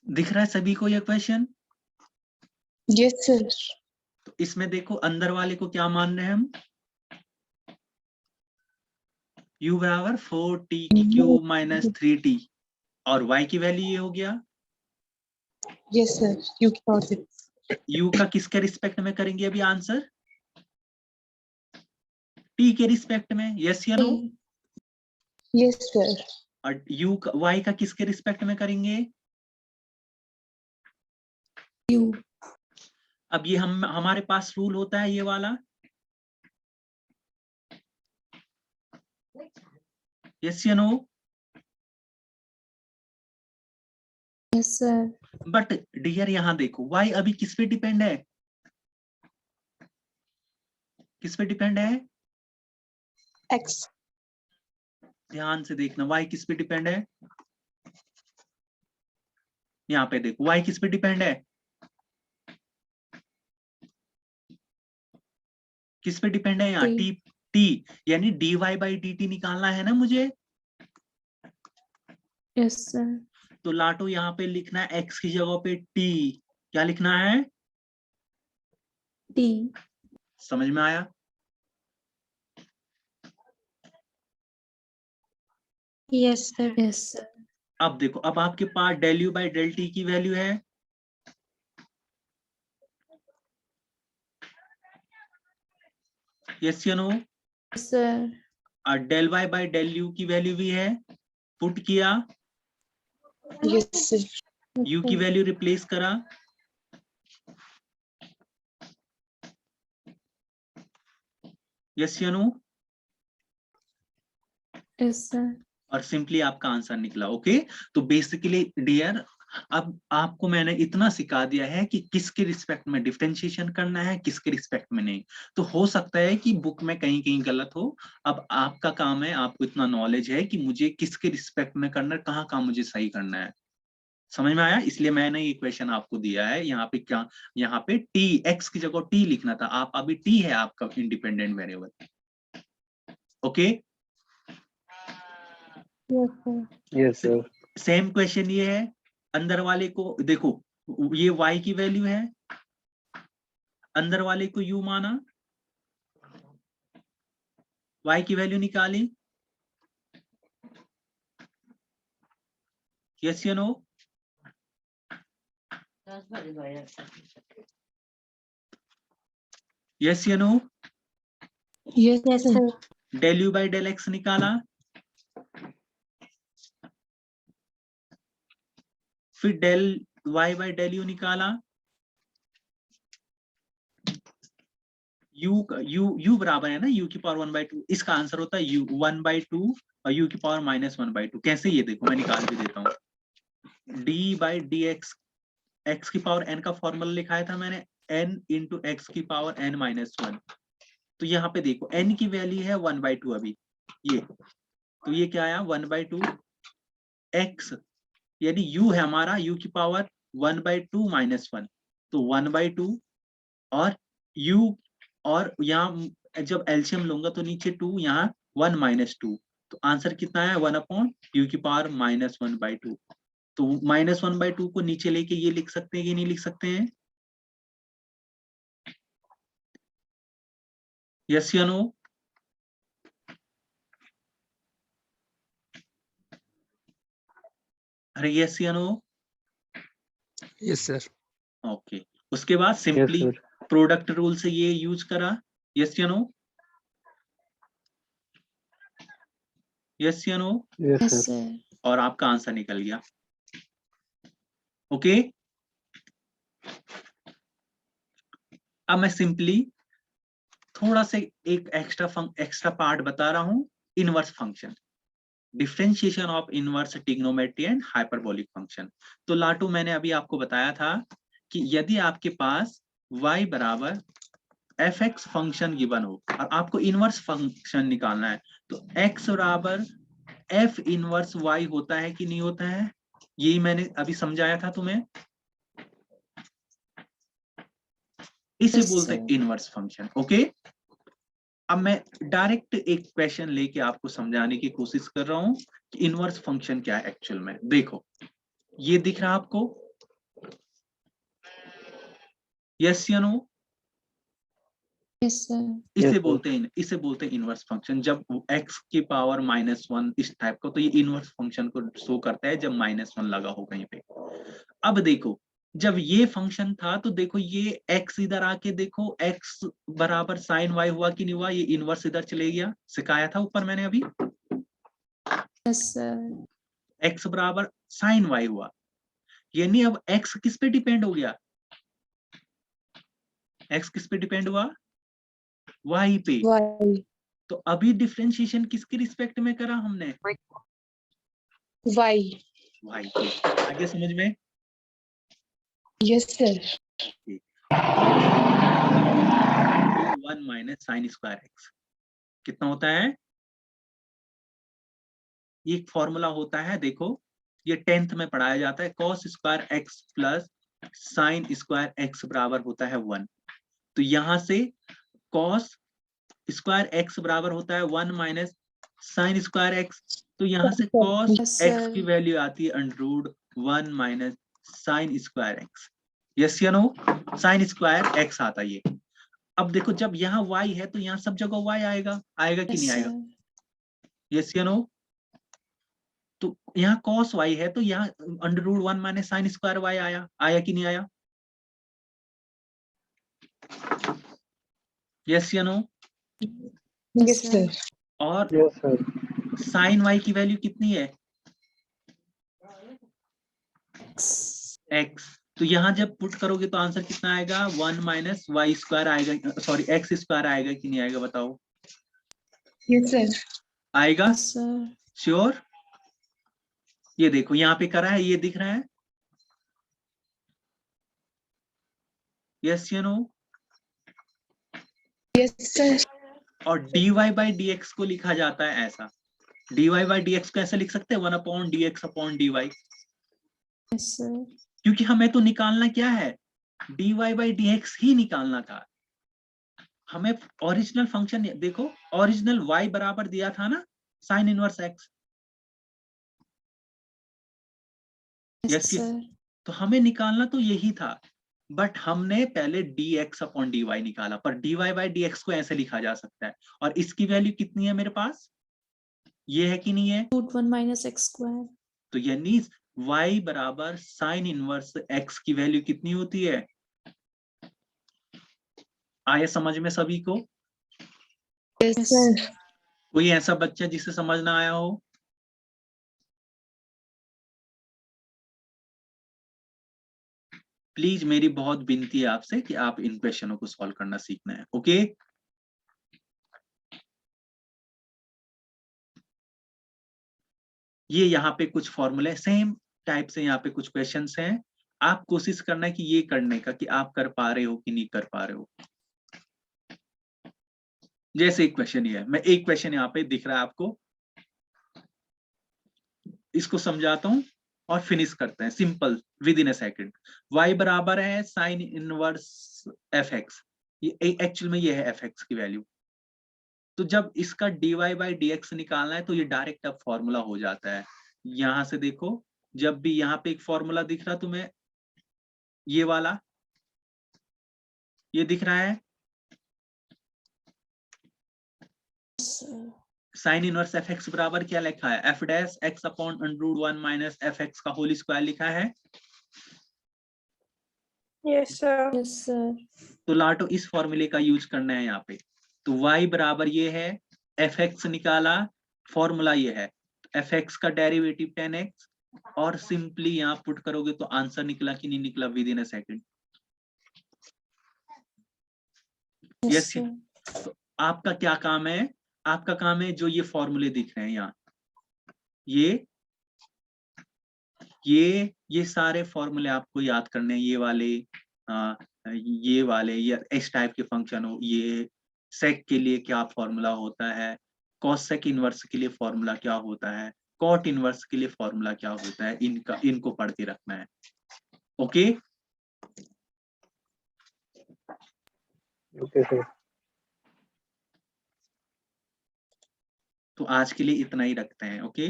दिख रहा है सभी को ये क्वेश्चन? Yes sir. तो इसमें देखो अंदर वाले को क्या मान रहे हैं हम, u बराबर 4t की क्यूब माइनस 3t, और y की वैल्यू ये हो गया, यस सर, यू की पावर 6। u का किसके रिस्पेक्ट में करेंगे अभी आंसर? t के रिस्पेक्ट में, यस या नो? Yes sir. और u का y का किसके रिस्पेक्ट में करेंगे? यू। अब ये हम हमारे पास रूल होता है ये वाला, यस या no? Yes sir. But dear यहां देखो y अभी किस पे डिपेंड है, किस पे डिपेंड है? एक्स। ध्यान से देखना y किस पे डिपेंड है, यहाँ पे देखो y किस पे डिपेंड है, किस पे डिपेंड है यहाँ? टी। t यानी dy बाई dt निकालना है ना मुझे। Yes sir. तो लाटो यहाँ पे लिखना है x की जगह पे t, क्या लिखना है? टी। समझ में आया? Yes sir. Yes sir. अब देखो अब आपके पास del u by del t की वैल्यू है, यस या नो? सर। और del y by del u की वैल्यू भी है, पुट किया, यस सर। u की वैल्यू रिप्लेस करा, यस या नो? Yes sir. और सिंपली आपका आंसर निकला। ओके, तो बेसिकली डियर अब आपको मैंने इतना सिखा दिया है कि किसके रिस्पेक्ट में डिफरेंशिएशन करना है, किसके रिस्पेक्ट में नहीं। तो हो सकता है कि बुक में कहीं कहीं गलत हो, अब आपका काम है, आपको इतना नॉलेज है कि मुझे किसके रिस्पेक्ट में करना है, कहाँ कहाँ मुझे सही करना है। समझ में आया? इसलिए मैंने ये क्वेश्चन आपको दिया है। यहाँ पे क्या, यहाँ पे टी एक्स की जगह टी लिखना था, आप अभी टी है आपका independent variable. Okay, yes sir. Same question ये है, अंदर वाले को देखो, ये y की वैल्यू है, अंदर वाले को u माना, y की वैल्यू निकाली, यस या नो? यस या no? Yes sir. Del u by del x निकाला, फिर del y by del u निकाला, u बराबर है ना u की पावर 1/2, इसका आंसर होता है u 1/2 और u की पावर -1/2। कैसे, ये देखो मैं निकाल भी देता हूँ, d by D x, x की पावर n का फॉर्मूला लिखाया था मैंने, n इंटू एक्स की पावर n-1। तो यहाँ पे देखो n की वैल्यू है 1/2 अभी, ये तो ये क्या आया 1/2 x, यानी u है हमारा u की पावर 1/2 -1, तो 1/2 और u, और यहाँ जब एलसीएम लूंगा तो नीचे 2, यहाँ 1 - 2, तो आंसर कितना है 1/u की पावर -1/2। तो -1/2 को नीचे लेके ये लिख सकते हैं कि नहीं लिख सकते हैं, यस या नो? अरे यस या नो? Yes sir. ओके, उसके बाद सिंपली प्रोडक्ट रूल से ये यूज करा, यस या नो? यस या नो? Yes sir. और आपका आंसर निकल गया। ओके, अब मैं सिंपली थोड़ा से एक एक्स्ट्रा पार्ट बता रहा हूं, inverse function, differentiation of inverse trigonometry and hyperbolic function. तो लाटू मैंने अभी आपको बताया था कि यदि आपके पास y बराबर fx फंक्शन गिवन हो और आपको इनवर्स फंक्शन निकालना है, तो x बराबर f इनवर्स y होता है कि नहीं होता है, यही मैंने अभी समझाया था तुम्हें, इसे बोलते हैं इनवर्स फंक्शन। ओके, अब मैं डायरेक्ट एक क्वेश्चन लेके आपको समझाने की कोशिश कर रहा हूं कि इनवर्स फंक्शन क्या है एक्चुअल में। देखो ये दिख रहा है आपको, यस या नो? Yes, sir. इसे बोलते हैं इनवर्स फंक्शन। जब x की पावर -1 इस टाइप का, तो ये इनवर्स फंक्शन को शो करता है जब -1 लगा हो कहीं पे। अब देखो, जब ये फंक्शन था तो देखो ये x इधर आके देखो x बराबर साइन y हुआ कि नहीं हुआ, ये इनवर्स इधर चले गया, सिखाया था ऊपर मैंने अभी। Yes, sir. x बराबर साइन y हुआ, यानी अब x किस पे डिपेंड हो गया? x किस पे डिपेंड हुआ? y पे। Why? तो अभी डिफरेंशिएशन किसके रिस्पेक्ट में करा हमने? Why? y पे। आगे समझ में? Yes, sir. 1 minus sine square x कितना होता है? ये एक फॉर्मूला होता है, देखो ये 10th में पढ़ाया जाता है, cos square x plus sine square x बराबर होता है 1। तो यहां से कॉस स्क्वायर एक्स बराबर होता है 1 माइनस साइन स्क्वायर एक्स। तो यहाँ से कॉस Yes, एक्स की sir. वैल्यू आती है under 1 minus sine square x. Yes या नो? साइन स्क्वायर एक्स आता है ये। अब देखो जब यहाँ y है तो यहाँ सब जगह y आएगा, आएगा कि Yes, नहीं आएगा? sir. यस या नो? तो यहाँ cos y है तो यहाँ under 1 minus sine square y आया, आया कि नहीं आया? यस या नो? Yes, sir. और Yes, sir. साइन y की वैल्यू कितनी है? x। तो यहाँ जब पुट करोगे तो आंसर कितना आएगा? 1 माइनस वाई स्क्वायर आएगा, सॉरी एक्स स्क्वायर आएगा कि नहीं आएगा बताओ? Yes, sir. आएगा? Yes, sir. श्योर? ये देखो यहाँ पे करा है, ये दिख रहा है? यस या नो? Yes, sir. और dy बाई dx को लिखा जाता है ऐसा। dy बाई dx को ऐसे लिख सकते हैं 1 upon dx upon dy, Yes, sir. क्योंकि हमें तो निकालना क्या है? dy बाई dx ही निकालना था हमें। ओरिजिनल फंक्शन देखो, ओरिजिनल y बराबर दिया था ना sine inverse x। Yes, yes, sir. तो हमें निकालना तो यही था, बट हमने पहले dx अपॉन dy निकाला, पर dy बाई dx को ऐसे लिखा जा सकता है। और इसकी वैल्यू कितनी है मेरे पास? ये है कि नहीं है? √1 minus x square. तो यानी y बराबर साइन इनवर्स x की वैल्यू कितनी होती है? आया समझ में सभी को? Yes, sir. कोई ऐसा बच्चा जिसे समझ ना आया हो? प्लीज मेरी बहुत विनती है आपसे कि आप इन क्वेश्चनों को सॉल्व करना सीखना है, ओके? ये यहाँ पे कुछ फॉर्मूले सेम टाइप से यहाँ पे कुछ क्वेश्चंस हैं। आप कोशिश करना है कि ये करने का कि आप कर पा रहे हो कि नहीं कर पा रहे हो। जैसे एक क्वेश्चन ये है, मैं एक क्वेश्चन यहाँ पे दिख रहा है आपको, इसको समझाता हूँ और फिनिश करते हैं simple with in a second. y बराबर है साइन इनवर्स एफ एक्स, ये एक्चुअल में ये है एफ एक्स की वैल्यू। तो जब इसका dy बाई dx निकालना है तो ये डायरेक्ट अब फॉर्मूला हो जाता है। यहां से देखो, जब भी यहाँ पे एक फॉर्मूला दिख रहा तुम्हें, ये वाला, ये दिख रहा है साइन इनवर्स एफ एक्स बराबर क्या लिखा है? F dash x upon under 1 minus F x का होल स्क्वायर लिखा है। Yes, sir. Yes, sir. तो लाटो इस फॉर्मूले का यूज करना है यहाँ पे। तो y बराबर ये है, एफ एक्स निकाला, फॉर्मूला ये है, एफ एक्स का डेरिवेटिव 10x, और सिंपली यहाँ पुट करोगे तो आंसर निकला कि नहीं निकला with in a second? Yes, yes. sir. तो आपका क्या काम है? आपका काम है जो ये फॉर्मूले दिख रहे हैं यहाँ, ये सारे फॉर्मूले आपको याद करने हैं। ये वाले या इस टाइप के फंक्शन हो, ये सेक के लिए क्या फॉर्मूला होता है, कॉसेक इनवर्स के लिए फॉर्मूला क्या होता है, कॉट इनवर्स के लिए फॉर्मूला क्या होता है, इनको पढ़ के रखना है, ओके? Okay, sir. तो आज के लिए इतना ही रखते हैं, ओके?